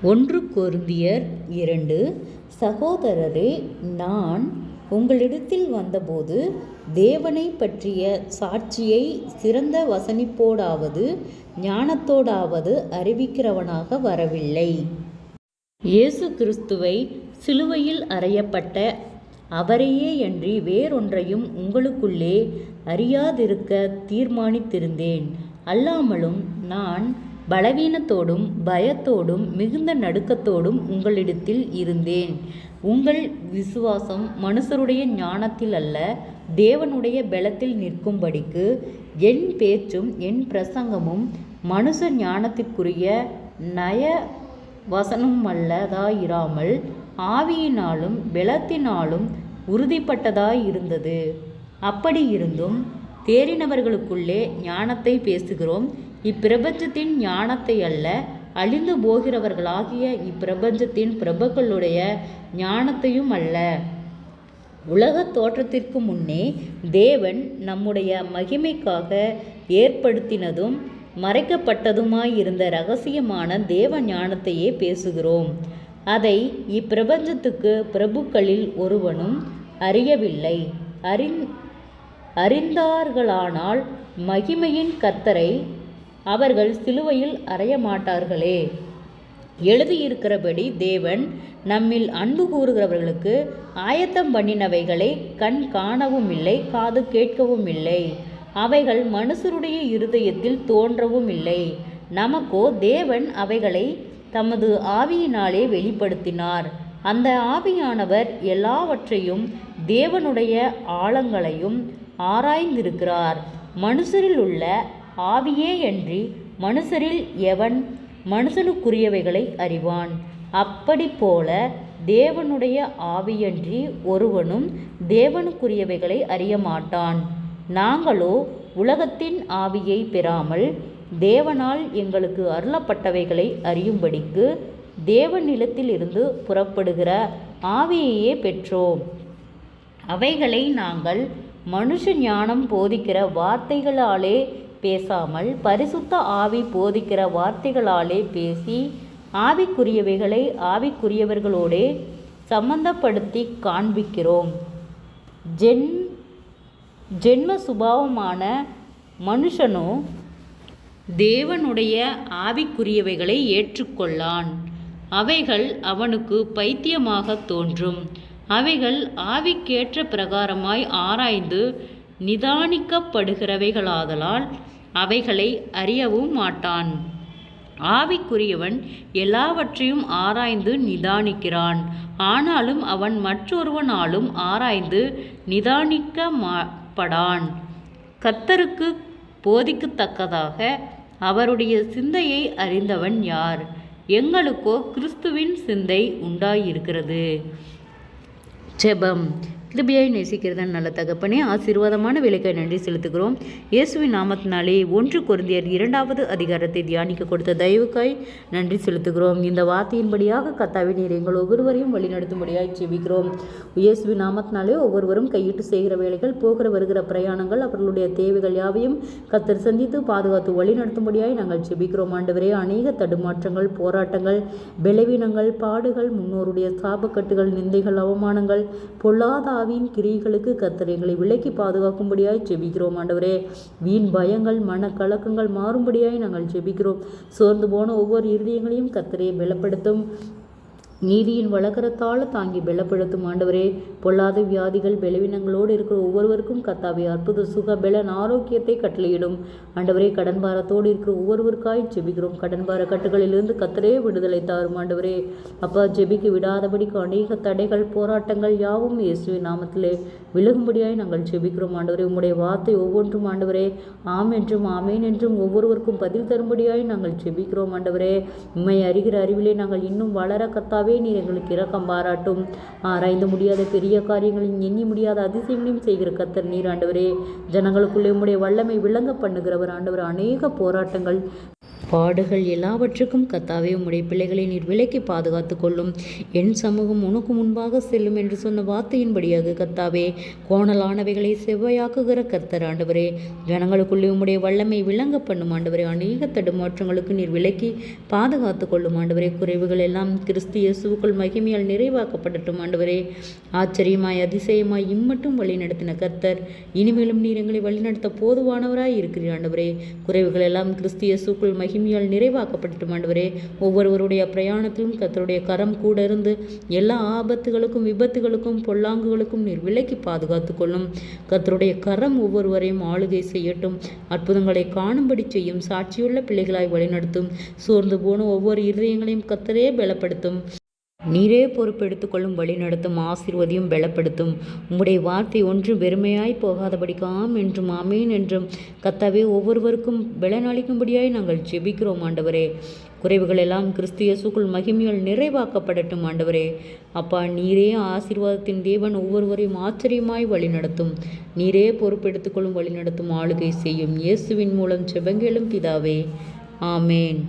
ஒன்று கொரிந்தியர் 2. சகோதரரே, நான் உங்களிடத்தில் வந்தபோது தேவனை பற்றிய சாட்சியை சிறந்த வசனிப்போடாவது ஞானத்தோடாவது அறிவிக்கிறவனாக வரவில்லை. இயேசு கிறிஸ்துவை சிலுவையில் அறையப்பட்ட அவரையேயன்றி வேறொன்றையும் உங்களுக்குள்ளே அறியாதிருக்க தீர்மானித்திருந்தேன். அல்லாமலும் நான் பலவீனத்தோடும் பயத்தோடும் மிகுந்த நடுக்கத்தோடும் உங்களிடத்தில் இருந்தேன். உங்கள் விசுவாசம் மனுஷருடைய ஞானத்தில் அல்ல, தேவனுடைய பலத்தில் நிற்கும்படிக்கு என் பேச்சும் என் பிரசங்கமும் மனுஷ ஞானத்திற்குரிய நய வசனமல்லதாயிராமல் ஆவியினாலும் பலத்தினாலும் உறுதிப்பட்டதாயிருந்தது. அப்படியிருந்தும் தேறினவர்களுக்குள்ளே ஞானத்தை பேசுகிறோம். இப்பிரபஞ்சத்தின் ஞானத்தை அல்ல, அழிந்து போகிறவர்களாகிய இப்பிரபஞ்சத்தின் பிரபுக்களுடைய ஞானத்தையும் அல்ல. உலகத் தோற்றத்திற்கு முன்னே தேவன் நம்முடைய மகிமைக்காக ஏற்படுத்தினதும் மறைக்கப்பட்டதுமாயிருந்த இரகசியமான தேவ ஞானத்தையே பேசுகிறோம். அதை இப்பிரபஞ்சத்துக்கு பிரபுக்களில் ஒருவனும் அறியவில்லை. அறிந்தார்களானால் மகிமையின் கர்த்தரை அவர்கள் சிலுவையில் அறையமாட்டார்களே. எழுதியிருக்கிறபடி தேவன் நம்மில் அன்பு கூறுகிறவர்களுக்கு ஆயத்தம் பண்ணினவைகளை கண் காணவும் இல்லை, காது கேட்கவும் இல்லை, அவைகள் மனுஷருடைய இருதயத்தில் தோன்றவும் இல்லை. நமக்கோ தேவன் அவைகளை தமது ஆவியினாலே வெளிப்படுத்தினார். அந்த ஆவியானவர் எல்லாவற்றையும் தேவனுடைய ஆழங்களையும் ஆராய்ந்திருக்கிறார். மனுஷரில் உள்ள ஆவியேயன்றி மனுஷரில் எவன் மனுஷனுக்குரியவைகளை அறிவான்? அப்படிப்போல தேவனுடைய ஆவியன்றி ஒருவனும் தேவனுக்குரியவைகளை அறியமாட்டான். நாங்களோ உலகத்தின் ஆவியை பெறாமல் தேவனால் எங்களுக்கு அருளப்பட்டவைகளை அறியும்படிக்கு தேவனிடத்தில் இருந்து புறப்படுகிற ஆவியையே பெற்றோம். அவைகளை நாங்கள் மனுஷ ஞானம் போதிக்கிற வார்த்தைகளாலே பேசாமல் பரிசுத்த ஆவி போதிக்கிற வார்த்தைகளாலே பேசி ஆவிக்குரியவைகளை ஆவிக்குரியவர்களோடே சம்பந்தப்படுத்தி காண்பிக்கிறோம். ஜென்ம சுபாவமான மனுஷனோ தேவனுடைய ஆவிக்குரியவைகளை ஏற்றுக்கொள்ளான். அவைகள் அவனுக்கு பைத்தியமாக தோன்றும். அவைகள் ஆவிக்கேற்ற பிரகாரமாய் ஆராய்ந்து நிதானிக்கப்படுகிறவைகளாதலால் அவைகளை அறியவும் மாட்டான். ஆவிக்குரியவன் எல்லாவற்றையும் ஆராய்ந்து நிதானிக்கிறான். ஆனாலும் அவன் மற்றொருவனாலும் ஆராய்ந்து நிதானிக்கப்படான். கர்த்தருக்கு போதிக்கத்தக்கதாக அவருடைய சிந்தையை அறிந்தவன் யார்? எங்களுக்கோ கிறிஸ்துவின் சிந்தை உண்டாயிருக்கிறது. ஜெபம். கிருபையாய் நேசிக்கிறதன் நல்ல தகப்பனே, ஆசீர்வாதமான வேலைக்காய் நன்றி செலுத்துகிறோம். இயேசுவின் நாமத்தினாலே 1 கொரிந்தியர் 2வது அதிகாரத்தை தியானிக்க கொடுத்த தயவுக்காய் நன்றி செலுத்துகிறோம். இந்த வார்த்தையின்படியாக கர்த்தாவே நீர் எங்கள் ஒவ்வொருவரையும் வழிநடத்தும்படியாய் ஜெபிக்கிறோம். இயேசுவின் நாமத்தினாலே ஒவ்வொருவரும் கையிட்டு செய்கிற வேலைகள், போகிற வருகிற பிரயாணங்கள், அவர்களுடைய தேவைகள் யாவையும் கர்த்தர் சந்தித்து பாதுகாத்து வழிநடத்தும்படியாய் நாங்கள் ஜெபிக்கிறோம். ஆண்டவரே, அநேக தடுமாற்றங்கள், போராட்டங்கள், பலவீனங்கள், பாடுகள், முன்னோருடைய சாபக்கட்டுகள், நிந்தைகள், அவமானங்கள், பொல்லாத ஆவியின் கிரியைகளுக்கு கர்த்தர் எங்களை விலக்கி பாதுகாக்கும்படியாய் ஜெபிக்கிறோம். ஆண்டவரே, வீண் பயங்கள், மனக்கலக்கங்கள் மாறும்படியாய் நாங்கள் ஜெபிக்கிறோம். சோர்ந்து போன ஒவ்வொரு இருதயங்களையும் கர்த்தரே பலப்படுத்தும். நீதியின் வழக்கரத்தால் தாங்கி பலப்படுத்தும். ஆண்டவரே, பொல்லாத வியாதிகள், பலவீனங்களோடு இருக்கிற ஒவ்வொருவருக்கும் கர்த்தாவே அற்புத சுக பலன் ஆரோக்கியத்தை கட்டளையிடும். ஆண்டவரே, கடன் பாரத்தோடு இருக்கிற ஒவ்வொருவருக்காய் ஜெபிக்கிறோம். கடன் பார கட்டுகளிலிருந்து கர்த்தரே விடுதலை தாரும். ஆண்டவரே அப்பா, ஜெபிக்க விடாதபடிக்கு அநேக தடைகள், போராட்டங்கள் யாவும் இயேசுவின் நாமத்திலே விலகும்படியாய் நாங்கள் ஜெபிக்கிறோம். ஆண்டவரே, உம்முடைய வார்த்தை ஒவ்வொன்றும் ஆண்டவரே ஆம் என்றும் ஆமேன் என்றும் ஒவ்வொருவருக்கும் பதில் தரும்படியாய் நாங்கள் ஜெபிக்கிறோம். ஆண்டவரே, உம்மை அறிகிற அறிவிலே நாங்கள் இன்னும் வளர கர்த்தாவே நீர் எங்களுக்கு இரக்கம் பாராட்டும். ஆராய்ந்து முடியாத பெரிய காரியங்களையும் எண்ணி முடியாத அதிசயங்களையும் செய்கிற கர்த்தர் நீர். ஆண்டவரே, ஜனங்களுக்குள்ளே உம்முடைய வல்லமை விளங்க பண்ணுகிறவர். ஆண்டவர், அநேக போராட்டங்கள், பாடுகள் எல்லாவற்றுக்கும் கர்த்தாவே உம்முடைய பிள்ளைகளை நீர் விலக்கி பாதுகாத்து கொள்ளும். என் சமூகம் உனக்கு முன்பாக செல்லும் என்று சொன்ன வார்த்தையின்படியாக கர்த்தாவே கோணலானவைகளை செவ்வையாக்குகிற கர்த்தர் ஆண்டவரே, ஜனங்களுக்குள்ளே உம்முடைய வல்லமை விளங்க பண்ணும் ஆண்டவரே. அநேக தடுமாற்றங்களுக்கு நீர் விலக்கி பாதுகாத்து கொள்ளும் ஆண்டவரே. குறைவுகள் எல்லாம் கிறிஸ்து இயேசுவுக்குள் மகிமையால் நிறைவாக்கப்படட்டும் ஆண்டவரே. ஆச்சரியமாய் அதிசயமாய் இம்மட்டும் வழிநடத்தின கர்த்தர், இனிமேலும் நீர் எங்களை வழிநடத்த போதுவானவராய் இருக்கிறீர் ஆண்டவரே. குறைவுகள் எல்லாம் கிறிஸ்து இயேசுவுக்குள் மகிமையால் நிறைவாக்கப்படட்டும் ஆண்டவரே. ஒவ்வொருவருடைய பிரயாணத்திலும் கர்த்தருடைய கரம் கூட இருந்து எல்லா ஆபத்துகளுக்கும் விபத்துகளுக்கும் பொல்லாங்குகளுக்கும் நீர் விலக்கி பாதுகாத்து கொள்ளும். கர்த்தருடைய கரம் ஒவ்வொருவரையும் ஆளுகை செய்யட்டும். அற்புதங்களை காணும்படி செய்யும். சாட்சியுள்ள பிள்ளைகளாய் வழிநடத்தும். சோர்ந்து போன ஒவ்வொரு இருதயங்களையும் கர்த்தரே பலப்படுத்தும். நீரே பொறுப்பெடுத்துக் கொள்ளும். வழி நடத்தும். ஆசீர்வதியும் பலப்படுத்தும். உம்முடைய வார்த்தை ஒன்றும் வெறுமையாய் போகாதபடிக்கு ஆம் என்றும் ஆமேன் என்றும் கர்த்தாவே ஒவ்வொருவருக்கும் பலனளிக்கும்படியாய் நாங்கள் ஜெபிக்கிறோம் ஆண்டவரே. குறைவுகள் எல்லாம் கிறிஸ்து இயேசுக்குள் மகிமையால் நிறைவாக்கப்படட்டும் ஆண்டவரே. அப்பா, நீரே ஆசீர்வாதத்தின் தேவன். ஒவ்வொருவரையும் ஆச்சரியமாய் வழி நடத்தும். நீரே பொறுப்பெடுத்துக்கொள்ளும். வழி நடத்தும். ஆளுகை செய்யும். இயேசுவின் மூலம் ஜெபங்களும் பிதாவே, ஆமேன்.